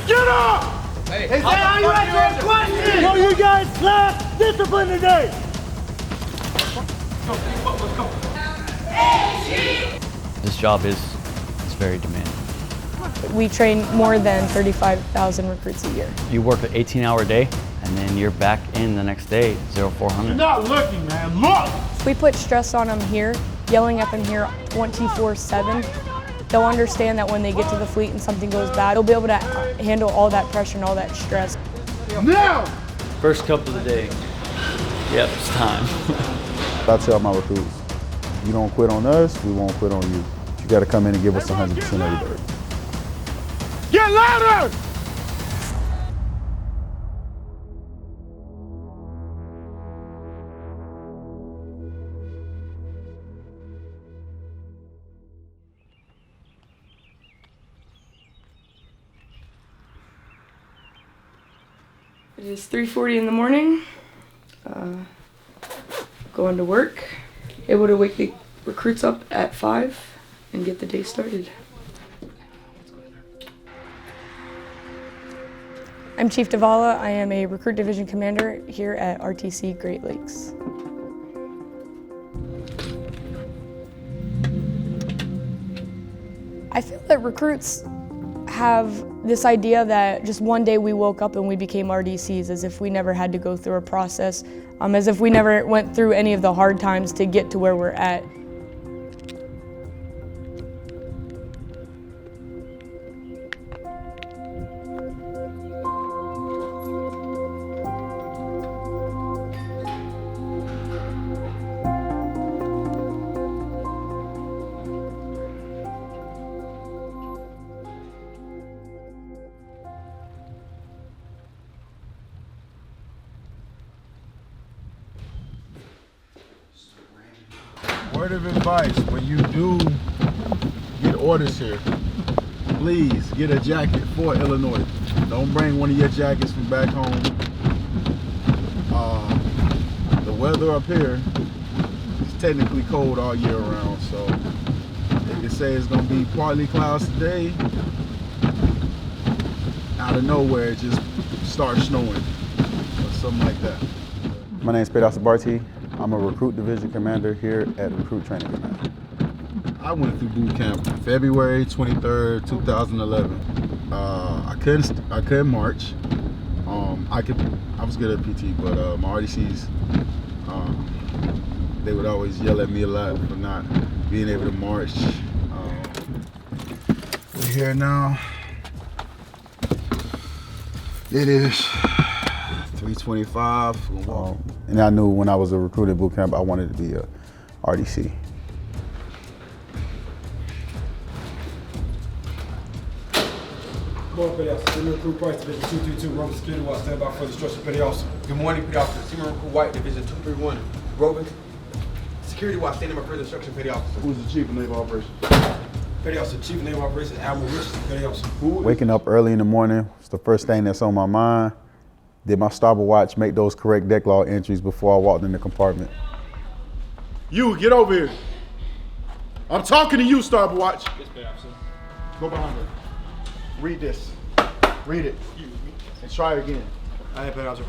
Get up! Hey, is that how you answer questions? So you guys slapped discipline today. Let's go. This job is very demanding. We train more than 35,000 recruits a year. You work an 18-hour day, and then you're back in the next day, 0400. You're not looking, man. Look! We put stress on them here, yelling at them here 24/7. They'll understand that when they get to the fleet and something goes bad, they'll be able to handle all that pressure and all that stress. Now! First cup of the day. Yep, it's time. I tell my recruits, you don't quit on us, we won't quit on you. You got to come in and give us 100% every day. Get louder! It is 3:40 in the morning. Going to work. Able to wake the recruits up at 5 and get the day started. I'm Chief Davala. I am a Recruit Division Commander here at RTC Great Lakes. I feel that recruits have this idea that just one day we woke up and we became RDCs, as if we never had to go through a process, as if we never went through any of the hard times to get to where we're at. Word of advice, when you do get orders here, please get a jacket for Illinois. Don't bring one of your jackets from back home. The weather up here is technically cold all year round, so they can say it's gonna be partly clouds today. Out of nowhere, it just starts snowing or something like that. My name is Petty Officer Barty. I'm a Recruit Division Commander here at Recruit Training Command. I went through boot camp February 23rd, 2011. I couldn't march. I was good at PT, but my RDCs, they would always yell at me a lot for not being able to march. We're here now. It is 3:25. And I knew when I was a recruit at boot camp, I wanted to be a RDC. Come on, Petty Officer. Senior Recruit Price, Division 232, Roving Security Watch, stand by for instruction, Petty Officer. Good morning, Petty Officer. Senior Recruit White, Division 231, Roving Security Watch, standing by for instruction, Petty Officer. Who's the Chief of Naval Operations? Petty Officer, Chief of Naval Operations, Admiral Richardson, Petty Officer. Waking up early in the morning is the first thing that's on my mind. Did my starboard watch make those correct deck log entries before I walked in the compartment? You, get over here. I'm talking to you, starboard watch. Yes, Petty Officer. Go behind her. Read this. Read it. And try again. Aye, Petty Officer.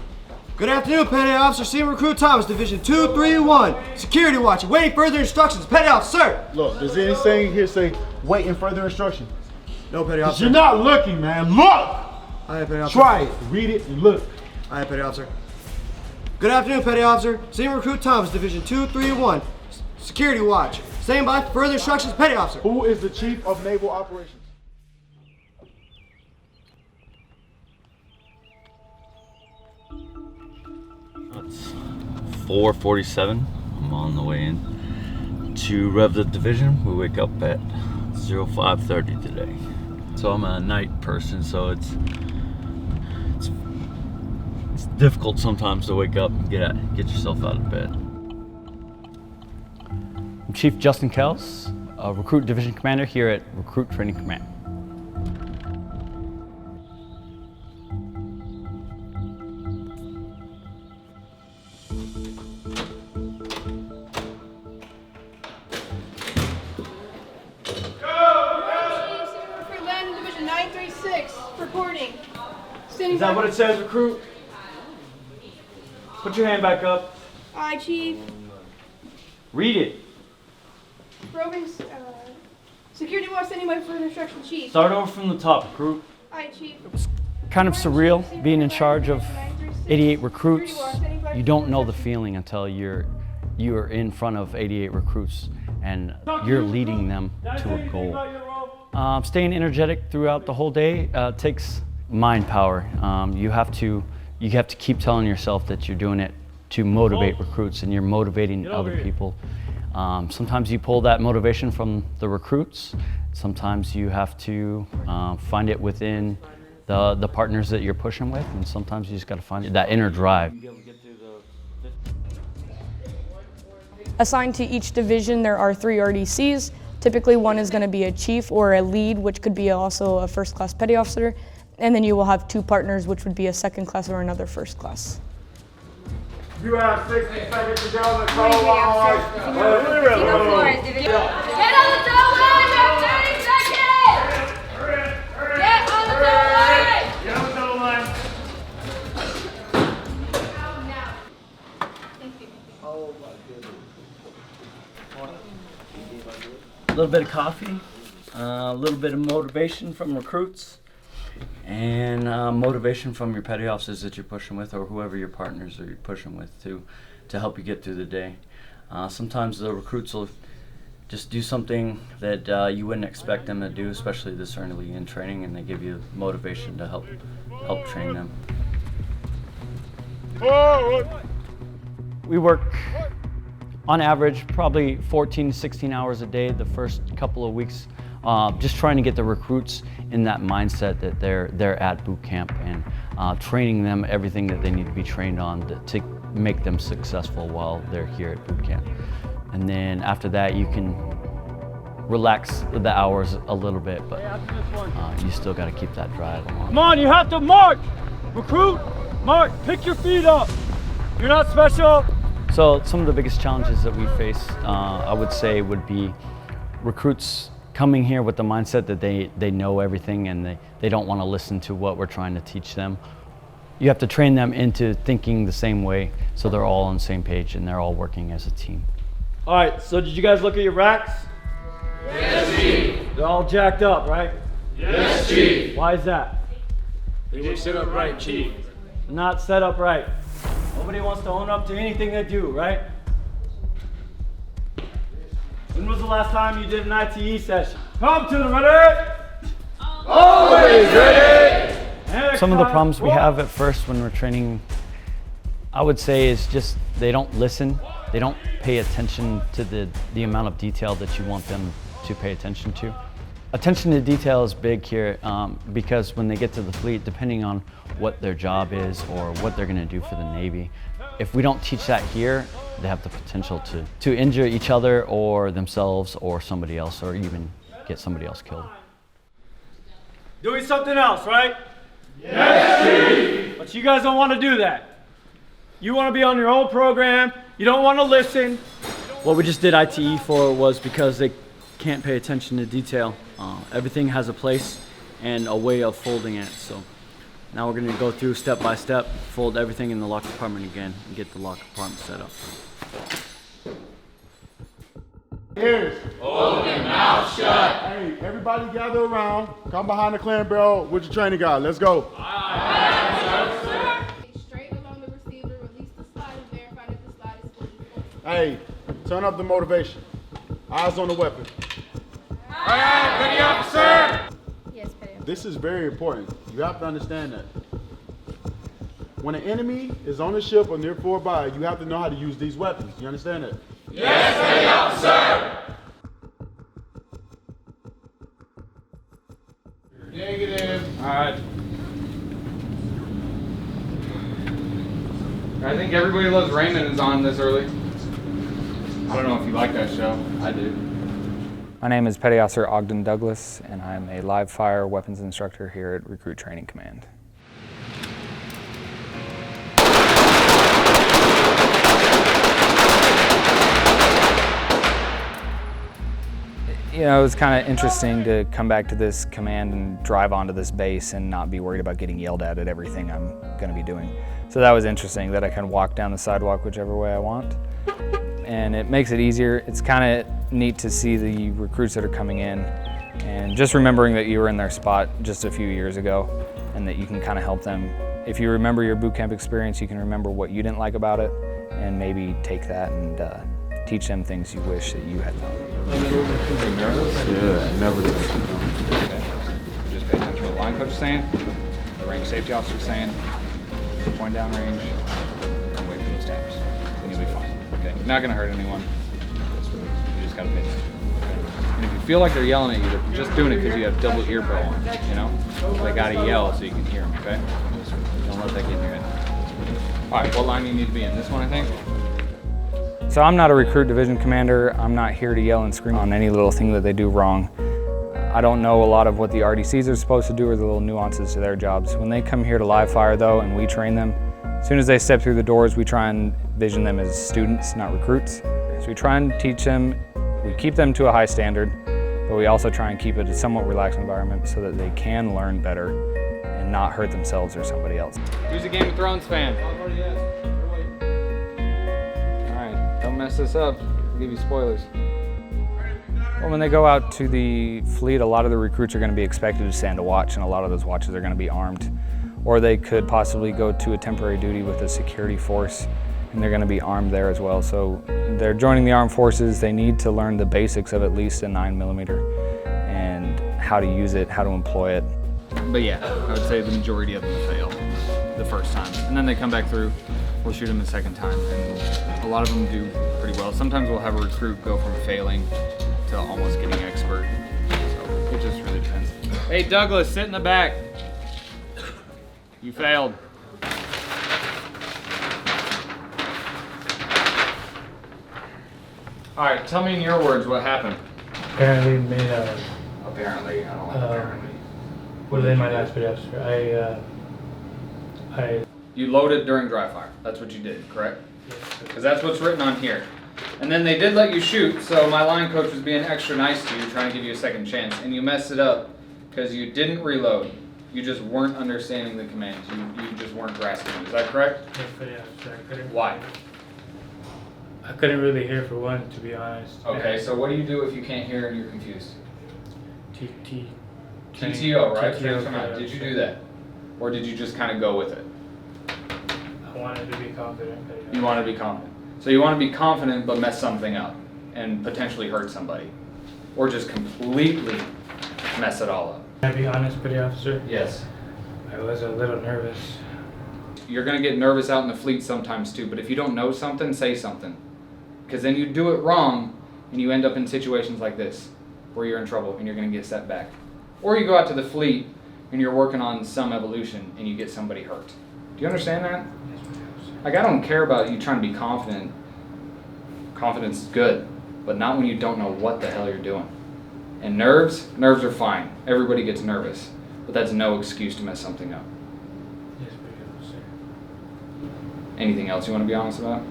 Good afternoon, Petty Officer. Senior Recruit Thomas, Division 231, Security Watch, waiting further instructions. Petty Officer, sir. Look, does anything here say waiting further instruction? No, Petty Officer. You're not looking, man. Look! Aye, Petty Officer. Try it. Read it and look. Aye, Petty Officer. Good afternoon, Petty Officer. Senior Recruit Thomas, Division 231, Security Watch. Stand by for further instructions, Petty Officer. Who is the Chief of Naval Operations? It's 4:47. I'm on the way in to rev the division. We wake up at 05:30 today. So I'm a night person, so it's difficult sometimes to wake up and get yourself out of bed. I'm Chief Justin Kels, a Recruit Division Commander here at Recruit Training Command. Recruit Land Division 936, reporting. Standing Is that by. what it says, recruit? Put your hand back up. Aye, Chief. Read it. Roving's, security watch standing by for instructions, Chief. Start over from the top, recruit. Aye, Chief. Kind of surreal being in charge of 88 recruits. You don't know the feeling until you're in front of 88 recruits and you're leading them to a goal. Staying energetic throughout the whole day takes mind power. You have to keep telling yourself that you're doing it to motivate recruits and you're motivating other people. Sometimes you pull that motivation from the recruits. Sometimes you have to find it within the partners that you're pushing with, and sometimes you just got to find that inner drive. Assigned to each division, there are 3 RDCs. Typically, one is going to be a chief or a lead, which could be also a first class petty officer. And then you will have 2 partners, which would be a second class or another first class. You have 60 seconds to go. Let's go. Get on the throw line! You have 30 seconds! Get on the throw line! Get on the throw line. A little bit of coffee, a little bit of motivation from recruits, and motivation from your petty officers that you're pushing with, or whoever your partners are you're pushing with to help you get through the day. Sometimes the recruits will just do something that you wouldn't expect them to do, especially this early in training, and they give you motivation to help train them. We work on average probably 14 to 16 hours a day the first couple of weeks, just trying to get the recruits in that mindset that they're at boot camp and training them everything that they need to be trained on to make them successful while they're here at boot camp. And then after that you can relax the hours a little bit, but you still got to keep that drive on. Come on, you have to march! Recruit, march, pick your feet up. You're not special. So some of the biggest challenges that we face, I would say, would be recruits coming here with the mindset that they know everything and they don't want to listen to what we're trying to teach them. You have to train them into thinking the same way so they're all on the same page and they're all working as a team. All right, so did you guys look at your racks? Yes, Chief. They're all jacked up, right? Yes, Chief. Why is that? They were set up right, Chief. Not set up right. Nobody wants to own up to anything they do, right? When was the last time you did an ITE session? Come to the ready! Always ready! Some of the problems we have at first when we're training, I would say, is just they don't listen. They don't pay attention to the amount of detail that you want them to pay attention to. Attention to detail is big here because when they get to the fleet, depending on what their job is or what they're going to do for the Navy, if we don't teach that here, they have the potential to injure each other or themselves or somebody else, or even get somebody else killed. Doing something else, right? Yes, Chief! But you guys don't want to do that. You want to be on your own program. You don't want to listen. What we just did ITE for was because they can't pay attention to detail. Everything has a place and a way of folding it. So now we're going to go through step by step, fold everything in the lock compartment again, and get the lock compartment set up. Ears. Open mouth shut. Hey, everybody gather around. Come behind the clearing barrel with your training guide. Let's go. Straight along the receiver, release the slide and verify that the slide is fully full. Hey, turn up the motivation. Eyes on the weapon. Aye, aye, petty officer! Yes, Petty. This is very important. You have to understand that. When an enemy is on the ship or near by, you have to know how to use these weapons. You understand that? Yes, petty officer! Negative. All right. I think Everybody Loves Raymond is on this early. I don't know if you like that show. I do. My name is Petty Officer Ogden Douglas, and I'm a live fire weapons instructor here at Recruit Training Command. You know, it was kind of interesting to come back to this command and drive onto this base and not be worried about getting yelled at everything I'm going to be doing. So that was interesting, that I can walk down the sidewalk whichever way I want. And it makes it easier. It's kind of neat to see the recruits that are coming in and just remembering that you were in their spot just a few years ago and that you can kind of help them. If you remember your boot camp experience, you can remember what you didn't like about it and maybe take that and teach them things you wish that you had known. Yeah, never did. Okay. Just pay attention to what the line coach is saying, the range safety officer is saying, point down range, and wait for those taps. And you'll be fine. Okay, you're not gonna hurt anyone. You just gotta pay attention. Okay? And if you feel like they're yelling at you, they're just doing it because you have double ear pro on, you know? They gotta yell so you can hear them, okay? Don't let that get in your head. All right, what line do you need to be in? This one, I think? So I'm not a recruit division commander. I'm not here to yell and scream on any little thing that they do wrong. I don't know a lot of what the RDCs are supposed to do or the little nuances to their jobs. When they come here to live fire though, and we train them, as soon as they step through the doors, we try and vision them as students, not recruits. So we try and teach them, we keep them to a high standard, but we also try and keep it a somewhat relaxed environment so that they can learn better and not hurt themselves or somebody else. Who's a Game of Thrones fan? Don't mess this up, I'll give you spoilers. Well, when they go out to the fleet, a lot of the recruits are going to be expected to stand a watch, and a lot of those watches are going to be armed. Or they could possibly go to a temporary duty with a security force, and they're going to be armed there as well. So they're joining the armed forces, they need to learn the basics of at least a 9mm and how to use it, how to employ it. But yeah, I would say the majority of them fail the first time, and then they come back through. We'll shoot them the second time, and a lot of them do pretty well. Sometimes we'll have a recruit go from failing to almost getting expert. So it just really depends. Hey Douglas, sit in the back. You failed. All right, tell me in your words what happened. Apparently made a... Apparently, I don't like apparently. What did they my last video after? You loaded during dry fire. That's what you did, correct? Because that's what's written on here. And then they did let you shoot, so my line coach was being extra nice to you, trying to give you a second chance, and you messed it up because you didn't reload. You just weren't understanding the commands. You just weren't grasping it. Is that correct? Yes, but yeah, sorry, I couldn't. Why? I couldn't really hear for one, to be honest. Okay, so what do you do if you can't hear and you're confused? TTO, right? TTO, did you do that? Or did you just kind of go with it? I wanted to be confident. You want to be confident. So you want to be confident but mess something up and potentially hurt somebody. Or just completely mess it all up. Can I be honest, petty officer? Yes. I was a little nervous. You're going to get nervous out in the fleet sometimes too, but if you don't know something, say something. Because then you do it wrong and you end up in situations like this where you're in trouble and you're going to get set back. Or you go out to the fleet and you're working on some evolution and you get somebody hurt. Do you understand that? Like, I don't care about you trying to be confident. Confidence is good, but not when you don't know what the hell you're doing. And nerves are fine. Everybody gets nervous, but that's no excuse to mess something up. Yes, petty officer. Anything else you want to be honest about?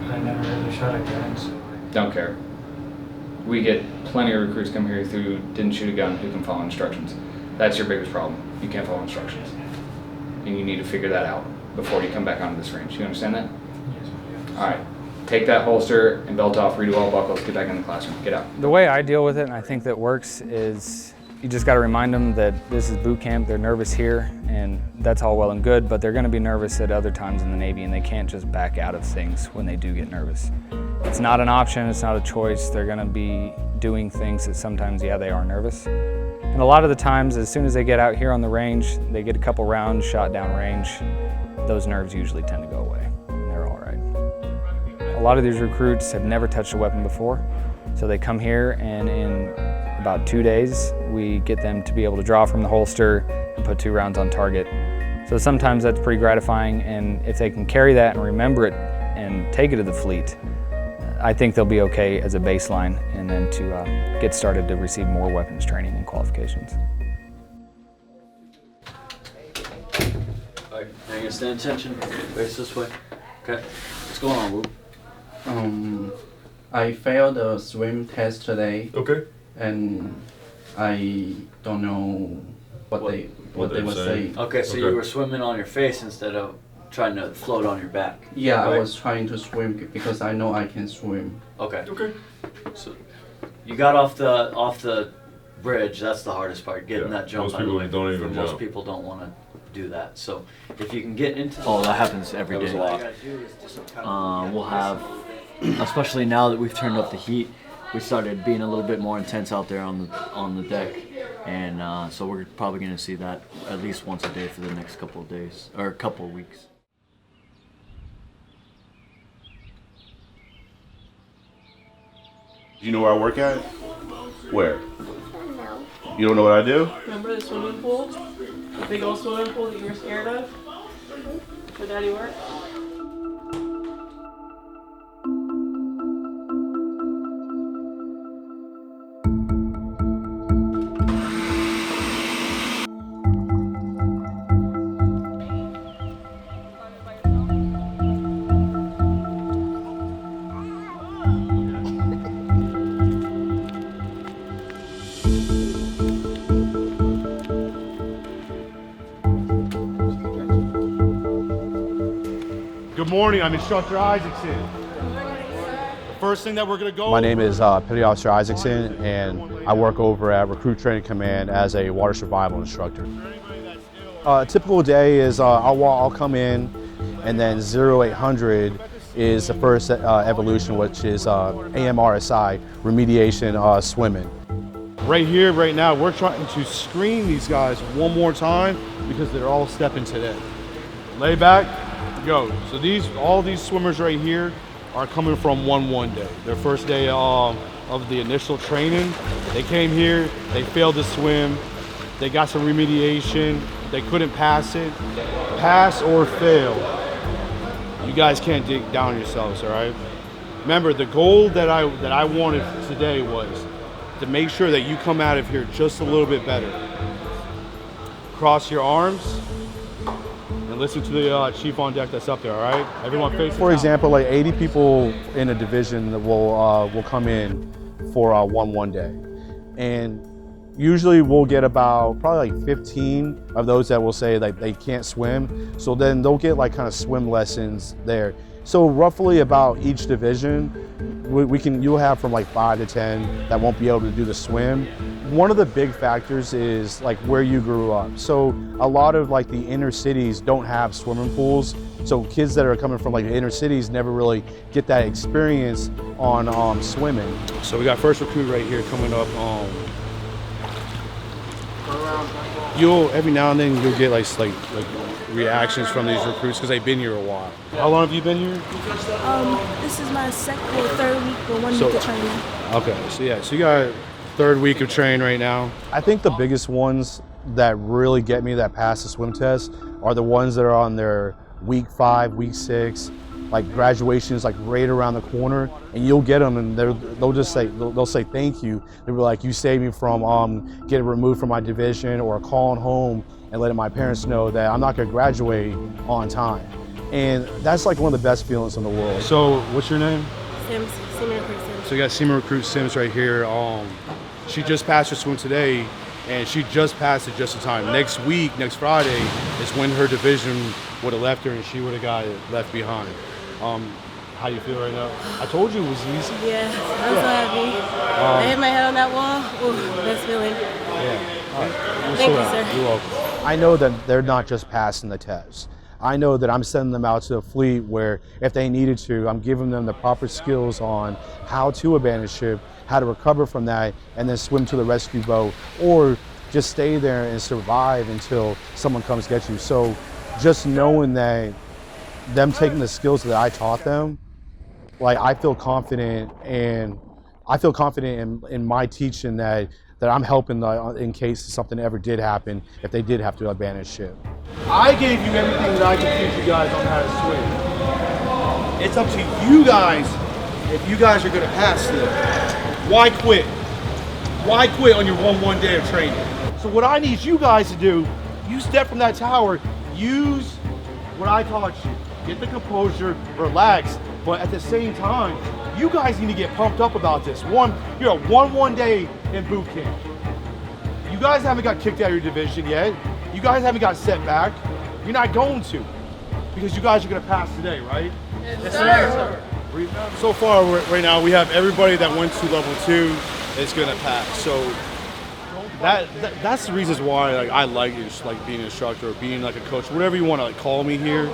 I never really shot a gun, so... Don't care. We get plenty of recruits come here who didn't shoot a gun, who can follow instructions. That's your biggest problem. You can't follow instructions. And you need to figure that out before you come back onto this range. You understand that? Yes, petty officer. All right. Take that holster and belt off, redo all buckles, get back in the classroom. Get out. The way I deal with it, and I think that works, is you just got to remind them that this is boot camp. They're nervous here, and that's all well and good, but they're going to be nervous at other times in the Navy, and they can't just back out of things when they do get nervous. It's not an option. It's not a choice. They're going to be doing things that sometimes, yeah, they are nervous. And a lot of the times, as soon as they get out here on the range, they get a couple rounds shot down range, those nerves usually tend to go away, and they're all right. A lot of these recruits have never touched a weapon before, so they come here, and in about 2 days, we get them to be able to draw from the holster and put 2 rounds on target. So sometimes that's pretty gratifying, and if they can carry that and remember it and take it to the fleet, I think they'll be okay as a baseline, and then to get started to receive more weapons training and qualifications. All right, now you're gonna stand attention, face this way. Okay, what's going on, Whoop? I failed the swim test today. Okay. And I don't know what they were saying. Okay, so you were swimming on your face instead of trying to float on your back. Yeah, right? I was trying to swim because I know I can swim. Okay. Okay. So you got off the bridge. That's the hardest part, getting that jump. Most people don't even jump. Most people don't want to do that. So if you can get into that happens every day. We'll have, especially now that we've turned up the heat, we started being a little bit more intense out there on the deck, and so we're probably going to see that at least once a day for the next couple of days or a couple of weeks. Do you know where I work at? Where? No. You don't know what I do? Remember the swimming pool? The big old swimming pool that you were scared of? Where Daddy worked? Good morning, I'm Instructor Isaacson. The first thing that we're gonna go My name is Petty Officer Isaacson, and I work over at Recruit Training Command as a water survival instructor. A typical day is I'll come in, and then 0800 is the first evolution, which is AMRSI, remediation swimming. right here, right now, we're trying to screen these guys one more time because they're all stepping today. Lay back, go. So all these swimmers right here are coming from one day. Their first day of the initial training. They came here, they failed to swim, they got some remediation, they couldn't pass it. Pass or fail, you guys can't dig down yourselves, all right? Remember, the goal that I wanted today was to make sure that you come out of here just a little bit better. Cross your arms and listen to the chief on deck that's up there, all right? Everyone face For example, like 80 people in a division that will come in for one day. And usually we'll get about probably like 15 of those that will say like they can't swim. So then they'll get like kind of swim lessons there. So roughly about each division, you'll have from like 5 to 10 that won't be able to do the swim. One of the big factors is like where you grew up. So a lot of like the inner cities don't have swimming pools. So kids that are coming from like the inner cities never really get that experience on swimming. So we got first recruit right here coming up. Every now and then you'll get like reactions from these recruits because they've been here a while. How long have you been here? This is my second or third week or 1 week of training. Okay, so you got third week of training right now. I think the biggest ones that really get me that pass the swim test are the ones that are on their week 5, week 6, like graduation is like right around the corner, and you'll get them and they'll say thank you. They'll be like, you saved me from getting removed from my division or calling home and letting my parents know that I'm not gonna graduate on time. And that's like one of the best feelings in the world. So what's your name? Sims, senior recruit Sims. So you got senior recruit Sims right here. She just passed her swim today, and she just passed it just in time. Next week, next Friday, is when her division would have left her and she would have got left behind. How you feel right now? I told you it was easy. Yeah, I'm so happy. I hit my head on that wall. Ooh, best feeling. Yeah. All right. Thank you, sir. You're welcome. I know that they're not just passing the test. I know that I'm sending them out to the fleet where if they needed to, I'm giving them the proper skills on how to abandon ship, how to recover from that, and then swim to the rescue boat, or just stay there and survive until someone comes get you. So just knowing that them taking the skills that I taught them, like I feel confident in my teaching that I'm helping in case something ever did happen, if they did have to abandon ship. I gave you everything that I could teach you guys on how to swim. It's up to you guys if you guys are gonna pass this. Why quit? Why quit on your one day of training? So what I need you guys to do, you step from that tower, use what I taught you. Get the composure, relax, But at the same time, you guys need to get pumped up about this. One, you're a 1-1 day in boot camp. You guys haven't got kicked out of your division yet. You guys haven't got set back. You're not going to, because you guys are going to pass today, right? Yes, sir. So far, right now, we have everybody that went to level 2 is going to pass. So that's the reasons why I like just like being an instructor or being like a coach, whatever you want to call me here.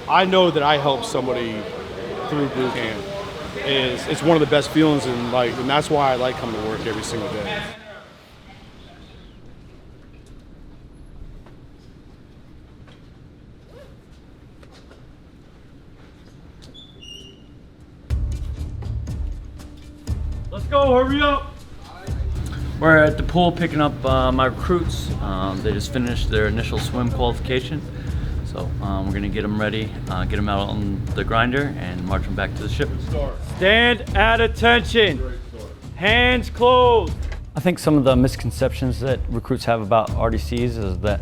I know that I helped somebody through boot camp. It's one of the best feelings, and that's why I like coming to work every single day. Let's go, hurry up. We're at the pool picking up my recruits. They just finished their initial swim qualification. So we're gonna get them ready, get them out on the grinder and march them back to the ship. Stand at attention, hands closed. I think some of the misconceptions that recruits have about RDCs is that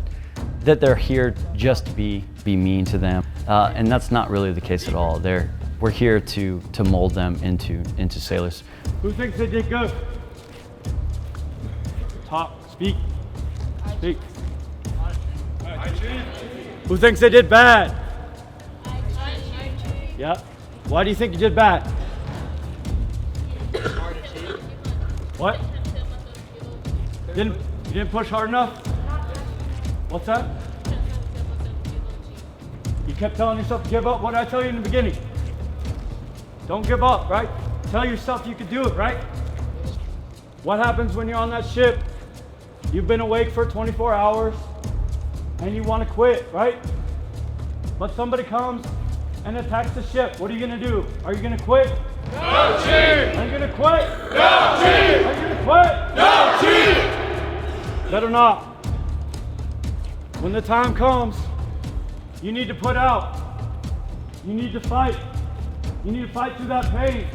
they're here just to be mean to them. And that's not really the case at all. We're here to mold them into sailors. Who thinks they did good? Top, speak. Speak. Who thinks they did bad? Yeah. Why do you think you did bad? What? You didn't push hard enough? What's that? You kept telling yourself to give up. What did I tell you in the beginning? Don't give up, right? Tell yourself you could do it, right? What happens when you're on that ship? You've been awake for 24 hours and you want to quit, right? But somebody comes and attacks the ship. What are you going to do? Are you going to quit? No cheat! Are you going to quit? No cheat! Are you going to quit? No cheat! Better not. When the time comes, you need to put out. You need to fight. You need to fight through that pain.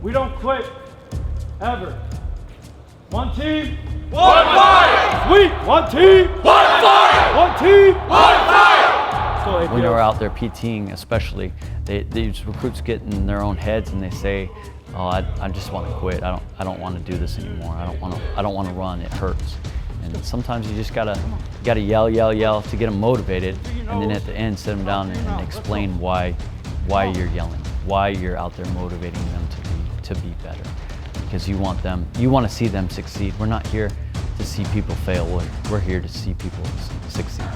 We don't quit, ever. One team. One fight! Sweet! One team! One fight! One team! One fight! When they're out there PTing especially, these recruits get in their own heads and they say, oh, I just want to quit. I don't want to do this anymore. I don't want to run. It hurts. And sometimes you just gotta yell to get them motivated, and then at the end sit them down and explain why you're yelling, why you're out there motivating them to be better, because you want to see them succeed. We're not here to see people fail. We're here to see people succeed.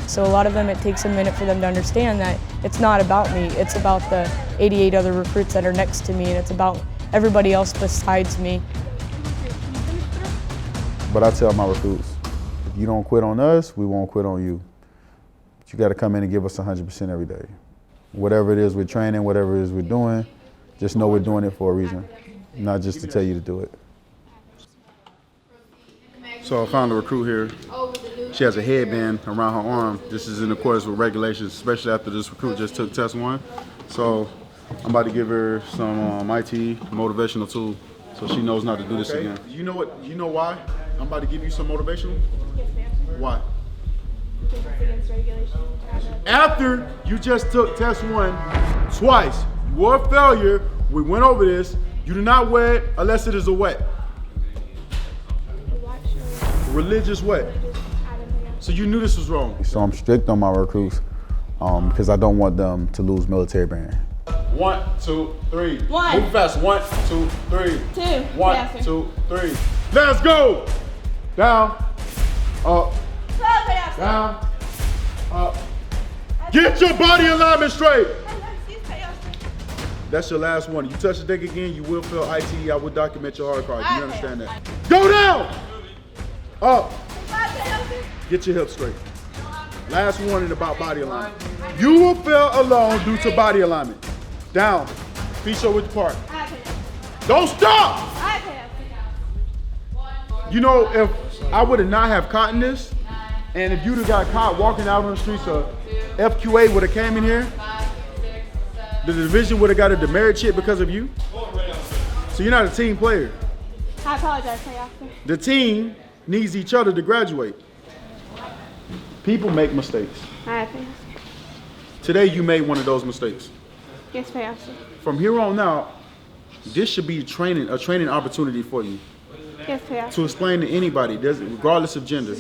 So a lot of them, it takes a minute for them to understand that it's not about me. It's about the 88 other recruits that are next to me, and it's about everybody else besides me. But I tell my recruits, if you don't quit on us, we won't quit on you. But you got to come in and give us 100% every day. Whatever it is we're training, whatever it is we're doing, just know we're doing it for a reason, not just to tell you to do it. So I found a recruit here. She has a headband around her arm. This is in accordance with regulations, especially after this recruit just took test 1. So I'm about to give her some IT motivational tool so she knows not to do this again. You know what? You know why? I'm about to give you some motivational? Yes, ma'am. Why? Because it's against regulation. After you just took test 1 twice, you were a failure. We went over this. You do not wear it unless it is a wet. Religious wet. So you knew this was wrong. So I'm strict on my recruits because I don't want them to lose military brand. 1, 2, 3. One. Move fast. 1, 2, 3. 2. 1, 2, 3. Let's go. Down. Up. Down. Up. Get your body alignment straight. That's your last one. You touch the deck again, you will fail IT. I will document your hard card. You understand that? Go down. Up. Get your hips straight. Last warning about body alignment. You will fail alone due to body alignment. Down. Feet shoulder width apart. Don't stop! You know, if I would have not have caught in this, and if you'd have got caught walking out on the streets of FQA would have came in here, the division would have got a demerit chip because of you. So you're not a team player. I apologize, Play Officer. The team needs each other to graduate. People make mistakes. All right, Play Officer. Today you made one of those mistakes. Yes, Petty Officer. From here on out, this should be a training opportunity for you. Yes, Petty Officer. To explain to anybody, regardless of gender,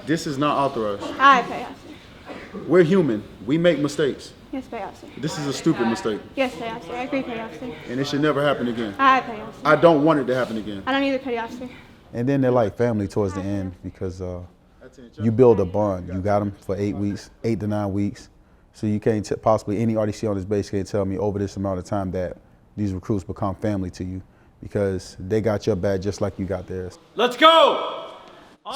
this is not authorized. Aye, Petty Officer. We're human. We make mistakes. Yes, Petty Officer. This is a stupid mistake. Yes, Petty Officer. I agree, Petty Officer. And it should never happen again. Aye, Petty Officer. I don't want it to happen again. I don't either, Petty Officer. And then they're like family towards the end because you build a bond. You got them for 8 weeks, 8 to 9 weeks. So you can't possibly, any RDC on this base can't tell me over this amount of time that these recruits become family to you because they got your back just like you got theirs. Let's go!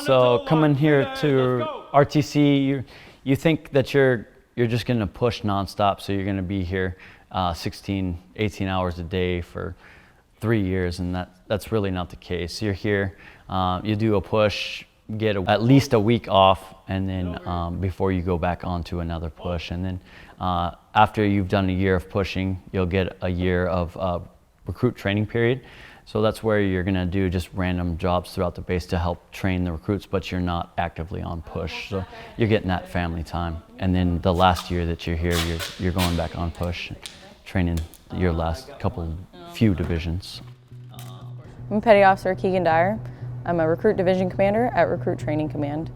So coming here to RTC, you think that you're just going to push nonstop, so you're going to be here 16, 18 hours a day for 3 years, and that's really not the case. You're here, you do a push, get at least a week off, and then before you go back on to another push. And then after you've done a year of pushing, you'll get a year of recruit training period. So that's where you're gonna do just random jobs throughout the base to help train the recruits, but you're not actively on push. So you're getting that family time. And then the last year that you're here, you're going back on push, training your last few divisions. I'm Petty Officer Keegan Dyer. I'm a Recruit Division Commander at Recruit Training Command.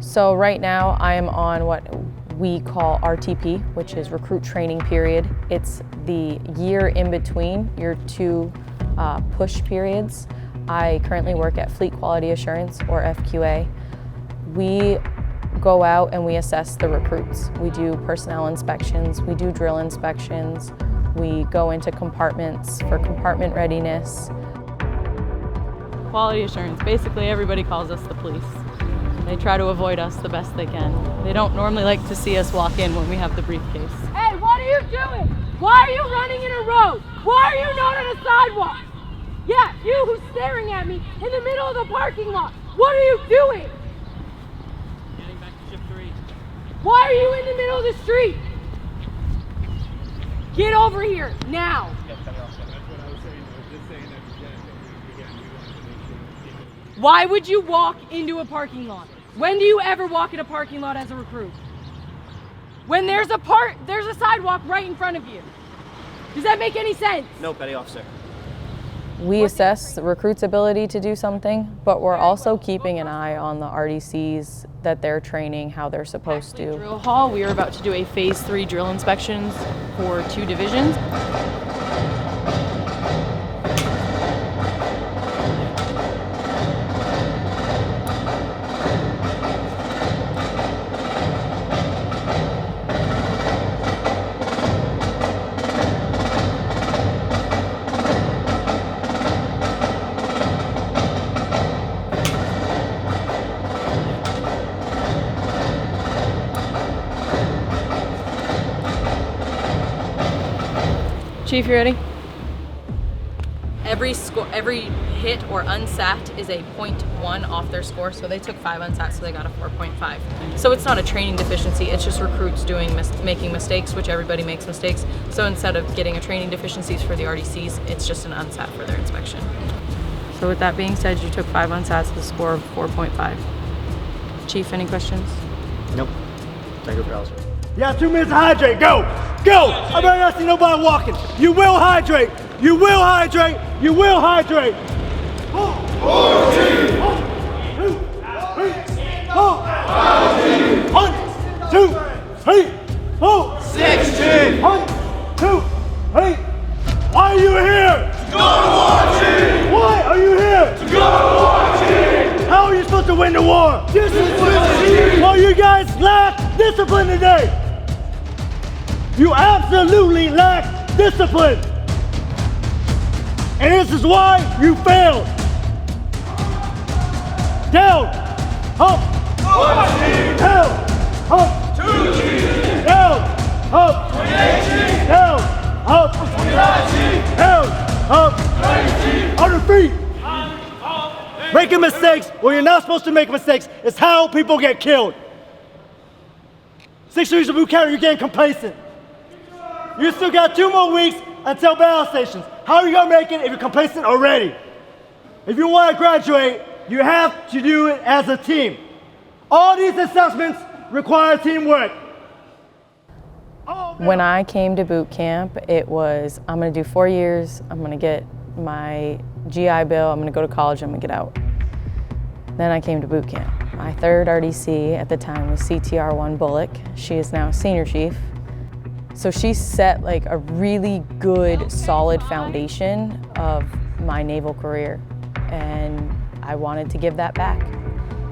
So right now I am on what we call RTP, which is Recruit Training Period. It's the year in between your two push periods. I currently work at Fleet Quality Assurance, or FQA. We go out and we assess the recruits. We do personnel inspections, we do drill inspections, we go into compartments for compartment readiness. Quality assurance, basically everybody calls us the police. They try to avoid us the best they can. They don't normally like to see us walk in when we have the briefcase. Hey, what are you doing? Why are you running in a road? Why are you not on a sidewalk? Yeah, you who's staring at me in the middle of the parking lot. What are you doing? Getting back to ship 3. Why are you in the middle of the street? Get over here, now. Why would you walk into a parking lot? When do you ever walk in a parking lot as a recruit? When there's a sidewalk right in front of you. Does that make any sense? No, Petty Officer. We assess the recruit's ability to do something, but we're also keeping an eye on the RDCs that they're training how they're supposed to. Drill hall, we are about to do a phase 3 drill inspections for 2 divisions. Chief, you ready? Every hit or unsat is a 0.1 off their score, so they took 5 unsats, so they got a 4.5. So it's not a training deficiency, it's just recruits making mistakes, which everybody makes mistakes. So instead of getting a training deficiencies for the RDCs, it's just an unsat for their inspection. So with that being said, you took 5 unsats with a score of 4.5. Chief, any questions? Nope. Thank you, Officer. You have 2 minutes to hydrate. Go! Go! I better not see nobody walking. You will hydrate. You will hydrate. You will hydrate. 14! 1, 2, 3, 4, 16! 1, 2, 3. Why are you here? To go to war, Chief! Why are you here? To go to war, Chief! How are you supposed to win the war? Discipline, Chief! Well, you guys lack discipline today. You absolutely lack discipline. And this is why you failed. Down, up, down, up, down, up, down, up, down, up, on your feet. Making mistakes where you're not supposed to make mistakes is how people get killed. 6 weeks of boot camp, you're getting complacent. You still got 2 more weeks until battle stations. How are you gonna make it if you're complacent already? If you wanna graduate, you have to do it as a team. All these assessments require teamwork. When I came to boot camp, it was, I'm gonna do 4 years, I'm gonna get my GI Bill, I'm gonna go to college, I'm gonna get out. Then I came to boot camp. My third RDC at the time was CTR1 Bullock. She is now senior chief. So she set like a really good, solid foundation of my naval career, and I wanted to give that back.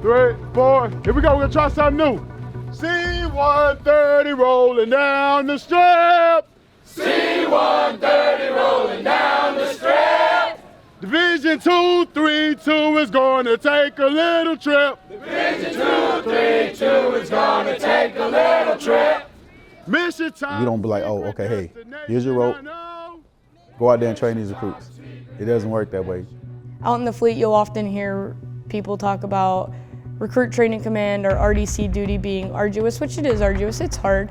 3, 4, here we go, we're gonna try something new. C-130 rolling down the strip. C-130 rolling down the strip. Division 232 is gonna take a little trip. Division 232 is gonna take a little trip. Mission time. You don't be like, oh, okay, hey, here's your rope. Go out there and train these recruits. It doesn't work that way. Out in the fleet, you'll often hear people talk about Recruit Training Command or RDC duty being arduous, which it is arduous, it's hard.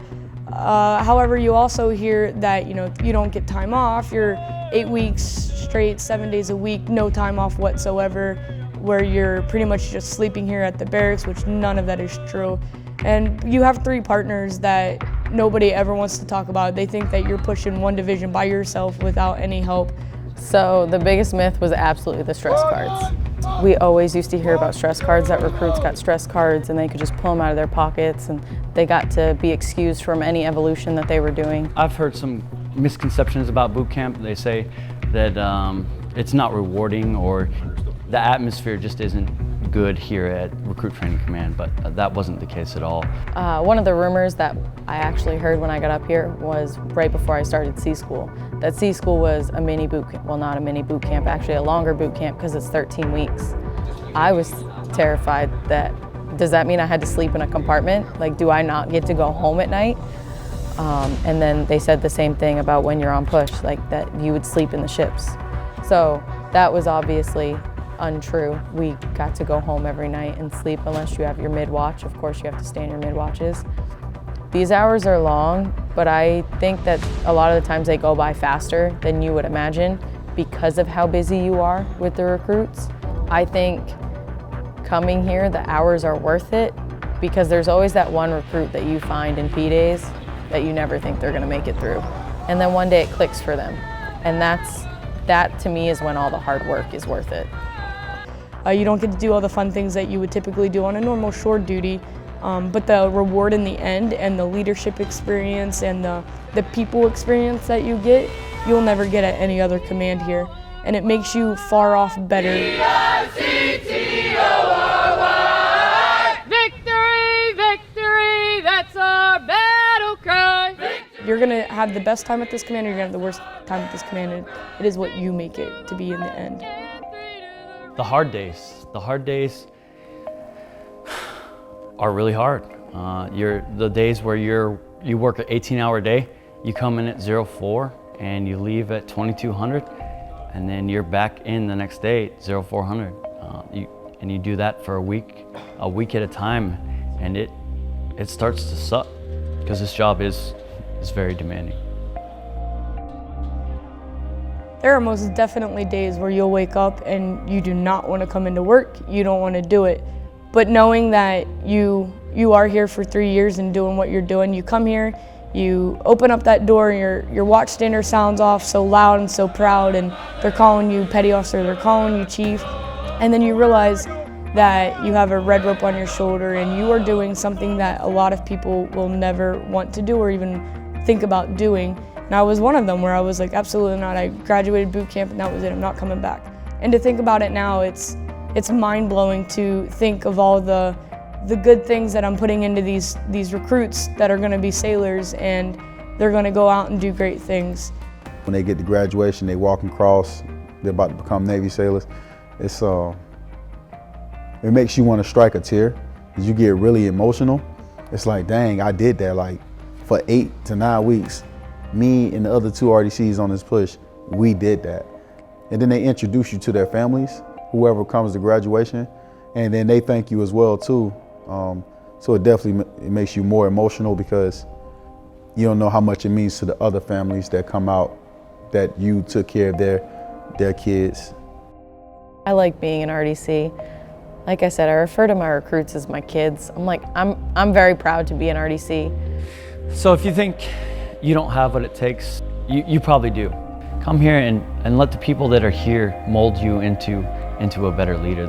However, you also hear that, you don't get time off. You're 8 weeks straight, 7 days a week, no time off whatsoever, where you're pretty much just sleeping here at the barracks, which none of that is true. And you have 3 partners that nobody ever wants to talk about. They think that you're pushing one division by yourself without any help. So the biggest myth was absolutely the stress cards. We always used to hear about stress cards, that recruits got stress cards and they could just pull them out of their pockets and they got to be excused from any evolution that they were doing. I've heard some misconceptions about boot camp. They say that it's not rewarding or the atmosphere just isn't good here at Recruit Training Command, but that wasn't the case at all. One of the rumors that I actually heard when I got up here was right before I started C School, that C School was a mini boot camp. Well, not a mini boot camp, actually a longer boot camp because it's 13 weeks. I was terrified that, does that mean I had to sleep in a compartment? Like, do I not get to go home at night? And then they said the same thing about when you're on push, like that you would sleep in the ships. So that was obviously untrue. We got to go home every night and sleep unless you have your mid-watch. Of course, you have to stay in your mid-watches. These hours are long, but I think that a lot of the times they go by faster than you would imagine because of how busy you are with the recruits. I think coming here, the hours are worth it because there's always that one recruit that you find in P days that you never think they're gonna make it through. And then one day it clicks for them. And that to me is when all the hard work is worth it. You don't get to do all the fun things that you would typically do on a normal shore duty, but the reward in the end and the leadership experience and the people experience that you get, you'll never get at any other command here. And it makes you far off better. Victory, victory, that's our battle cry. You're gonna have the best time at this command, or you're gonna have the worst time at this command, and it is what you make it to be in the end. The hard days are really hard. The days where you work an 18-hour day, you come in at 04 and you leave at 2200, and then you're back in the next day at 0400. And you do that for a week at a time, and it starts to suck because this job is very demanding. There are most definitely days where you'll wake up and you do not want to come into work, you don't want to do it. But knowing that you are here for 3 years and doing what you're doing, you come here, you open up that door, your watch standard sounds off so loud and so proud, and they're calling you petty officer, they're calling you chief, and then you realize that you have a red rope on your shoulder and you are doing something that a lot of people will never want to do or even think about doing. And I was one of them where I was like, absolutely not. I graduated boot camp and that was it, I'm not coming back. And to think about it now, it's mind-blowing to think of all the good things that I'm putting into these recruits that are gonna be sailors, and they're gonna go out and do great things. When they get to graduation, they walk across, they're about to become Navy sailors. It makes you want to strike a tear. You get really emotional. It's like, dang, I did that like for 8 to 9 weeks. Me and the other 2 RDCs on this push, we did that. And then they introduce you to their families, whoever comes to graduation, and then they thank you as well too. So it definitely makes you more emotional because you don't know how much it means to the other families that come out that you took care of their kids. I like being an RDC. Like I said, I refer to my recruits as my kids. I'm very proud to be an RDC. So if you think you don't have what it takes, you probably do. Come here and let the people that are here mold you into a better leader.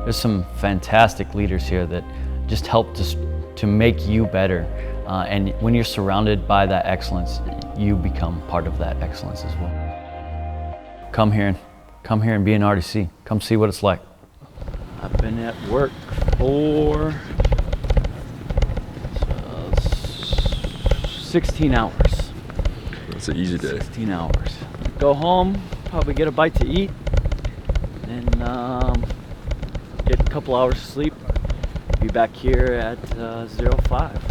There's some fantastic leaders here that just help to make you better. And when you're surrounded by that excellence, you become part of that excellence as well. Come here and be an RDC. Come see what it's like. I've been at work for 16 hours. That's an easy day. 16 hours. Go home, probably get a bite to eat, and get a couple hours of sleep. Be back here at 05.